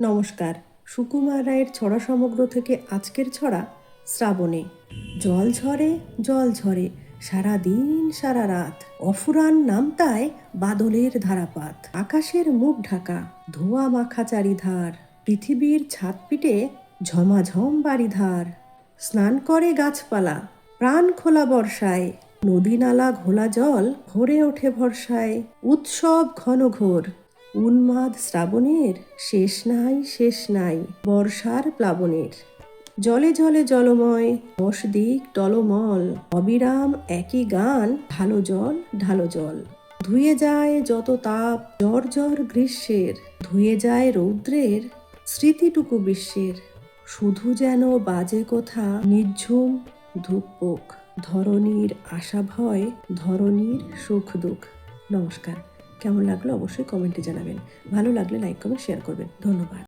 নমস্কার। সুকুমার রায়ের ছড়া সমগ্র থেকে আজকের ছড়া শ্রাবণে। জল ঝরে জল ঝরে সারাদিন সারা রাত, অফুরান নামতায় বাদলের ধারাপাত। আকাশের মুখ ঢাকা ধোঁয়া মাখা চারিধার, পৃথিবীর ছাদ পিটে ঝমাঝম বাড়িধার। স্নান করে গাছপালা প্রাণ খোলা বর্ষায়, নদী নালা ঘোলা জল ভরে ওঠে ভরসায়। উৎসব ঘন ঘোর উন্মাদ শ্রাবণের, শেষ নাই শেষ নাই বর্ষার প্লাবনের। জলে জলে জলময় 10 দিক টলমল, অবিরাম একই গান ঢালো জল ঢালো জল। ধুয়ে যায় যত তাপ জ্বর জ্বর গ্রীষ্মের, ধুয়ে যায় রৌদ্রের স্মৃতিটুকু বিশ্বের। শুধু যেন বাজে কোথা নিঝুম ধূপপোক, ধরণীর আশা ভয় ধরণীর সুখ দুঃখ। নমস্কার। কেমন লাগলো অবশ্যই কমেন্টে জানাবেন। ভালো লাগলে লাইক কমেন্ট শেয়ার করবেন। ধন্যবাদ।